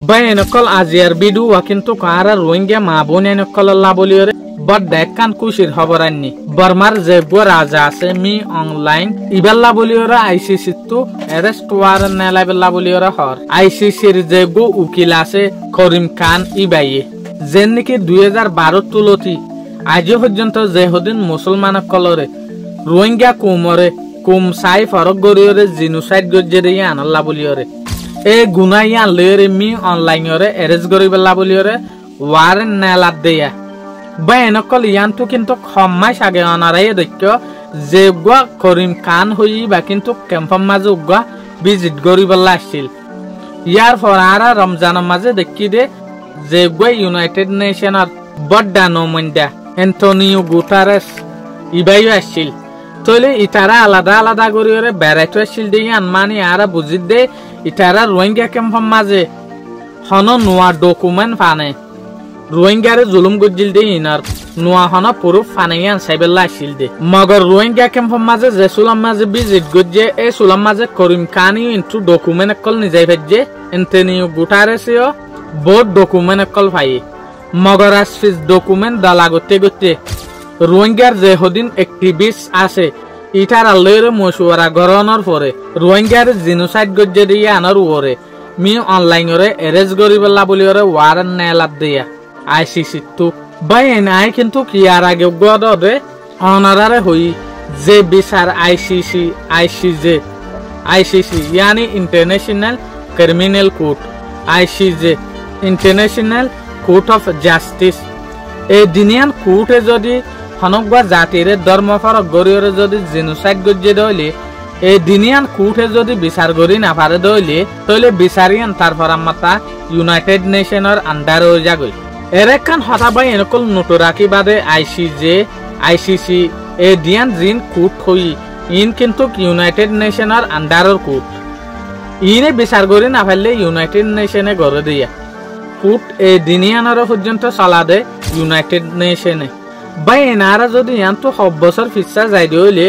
Bayanokol Aziar bidu wakintu kara Rohingya mabonyanokol laboliore but dekkan kushir hoboranni Burmar jebgo raja ase mi online ibella boliora ICC tu arrest warrant nelabella boliora hor ICC র jebgo ukil ase Karim Khan ibaye jenniki 2012 tuloti ajo পর্যন্ত যেহদিন মুসলমানসকলরে রোহিঙ্গা কুমরে কুম সাই ফরক গরিয়রে genocide গজ্জেরে আনল্লা বলিয়রে এ গুনাইয়া লেরে মি অনলাইনরে erase গরিবেলা বলিয়রে Warren নেলাদ দেয়া বায়নকল ইয়ানতু কিন্তু খম্মাই সাগে অনারাই দক্য যেগা করিম খান হই বা কিন্তু ক্যাম্পম মাঝে উগা ভিজিট গরিবেলা আসছিল ইয়ার ফরারা রমজানের মাঝে দেখি দে যেগা ইউনাইটেড নেশনের বড় নমন্দা Antonio Guterres ইবাইও আসছিল তইলে ইতারা আলাদা আলাদা করিরে বেড়াইতে আসছিল দেই আনমানি আরা বুঝিত দে ইতারা রোহিঙ্গা ক্যাম্পের মাঝে হন নোয়া ডকুমেন্ট ফানে রোহিঙ্গারে জুলুম গজিল দে ইনার নোয়া হন প্রুফ ফানাইয়ান সাইবেলা আসছিল দে মগর রোহিঙ্গা ক্যাম্পের মাঝে যে সুলাম মাঝে ভিজিট গজে এ সুলাম মাঝে করিম খান ইনটু ডকুমেন্ট কল নিজাই ভেজে এন্টোনিও গুটারেসিও বোর্ড ডকুমেন্ট কল ফাই মগর আসফিস ডকুমেন্ট দালা গতে গতে রোহিঙ্গার যে হদিন অ্যাক্টিভিস্ট আছে ইটার আল্লের মশুয়ারা গরনের পরে রোহিঙ্গার জিনোসাইড গজ্জে দিয়ে আনার উপরে মি অনলাইনরে এরেজ গরিবেলা বলিরে ওয়ারেন্ট নেলাদ দিয়া আইসিসি তু বাই এনআই কিন্তু কিয়ার আগে গদরে অনারারে হই যে বিচার আইসিসি यानी international criminal court ICJ international court of justice এই দিনিয়ান কোর্টে যদি হনকবা জাতির ধর্ম ফরক গরিয়রে যদি জিনোসাইড গজ্জে দইলে এই দিনিয়ান কোর্টে যদি বিচার গরি না পারে দইলে তইলে বিচারিয়ান তারপর মাতা ইউনাইটেড নেশনের আন্ডার হয়ে যাগই এরেকান হতাবাই এনকল নটো রাখি বাদে আইসিসি এই দিয়ান জিন কোর্ট হই ইন কিন্তু ইউনাইটেড নেশনের আন্ডারর কোর্ট ইনে বিচার গরি না পারলে ইউনাইটেড নেশনে গড়ে দিয়া কোর্ট এ দিনিয়ানার পর্যন্ত চলা দে ইউনাইটেড নেশনে বাই এনারা যদি ইয়ান্ত সব বছর ফিসা যাই দিলে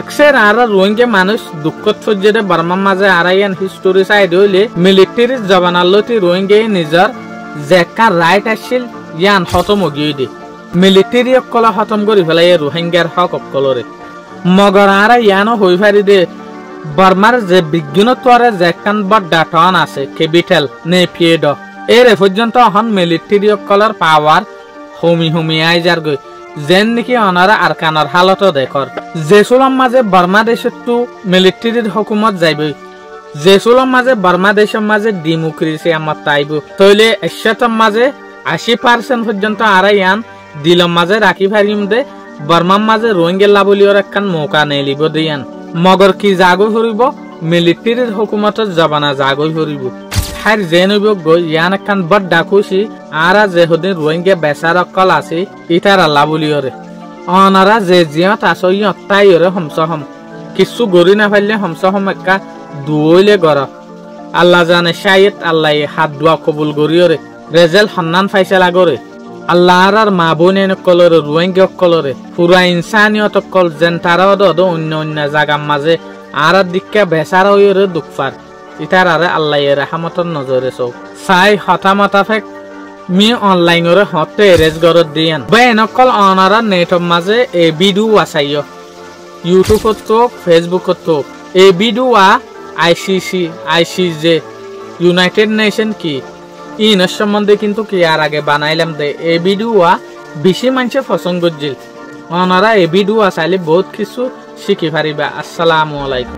আকসের আরা রোহিঙ্গা মানুষ দুঃখত ফজ্জেদে বার্মার মাঝে আরাইয়ান হিস্টোরি চাই দিলে মিলিটারি জবানাল্লতি রোহিঙ্গা নিজর জেকা রাইট আসছিল ইয়ান খতম গিয়ে দে মিলিটারি অকল খতম করে ফেলাই রোহিঙ্গার হক অকলরে মগর আরা ইয়ানো হই ফারি দে বার্মার যে বিজ্ঞানতরে জেকান বড় ডাটন আছে ক্যাপিটাল নেপিয়েড এর পর্যন্ত হন মিলিটারি অকলর পাওয়ার হুমি আইজার গই যেন নাকি অনারা আরকানার হালত দেখর জেসুলাম মাঝে বাংলাদেশের তো মিলিটারির হুকুমত যাইবে জেসুলাম মাঝে বাংলাদেশের মাঝে ডেমোক্রেসি আমার তাইব তইলে এশতম মাঝে 80% পর্যন্ত আরাইয়ান দিলম মাঝে রাখি ফারিম দে বার্মার মাঝে রোহিঙ্গা লাবলিয়র একখান মৌকা নেলিব দিয়ান মগর কি জাগই হরিব মিলিটারির হুকুমতের জবানা জাগই হরিব হার জেনব গই ইয়ান একখান বড় ডাকুছি আরা যে হদিন রোহিঙ্গা বেচার অকল আছে ইটার আল্লাহ বলিয়রে অনারা যে জিয়ত আছো ইয়ত তাইরে হমসহম কিছু গরি না পাইলে হমসহম একা দুইলে গর আল্লাহ জানে শায়দ আল্লাহ হাত দোয়া কবুল গরিয়রে রেজাল হন্নান ফাইসালা গরে আল্লাহ আর মা বোনেন কলরে রোহিঙ্গা কলরে পুরা ইনসানিয়ত কল যেন তারা অন্য জায়গার মাঝে আর দিককে বেচার হইরে দুঃখার ইতার আরে আল্লাহ রহমতর নজরে চৌক চাই হতামতাফেক মি অনলাইনরে হতে এরেজ গরত দিয়ান বেনকল অনারা নেটর মাঝে এ ভিডিও আসাইয় ইউটিউবত তোক ফেসবুকত তোক এ ভিডিও আইসিজে ইউনাইটেড নেশন কি ইনের সম্বন্ধে কিন্তু কি আর আগে বানাইলাম দে এ ভিডিও বেশি মানুষে পছন্দ করছিল অনারা এ ভিডিও চাইলে বহুত কিছু শিখি পারিবা আসসালামু আলাইকুম।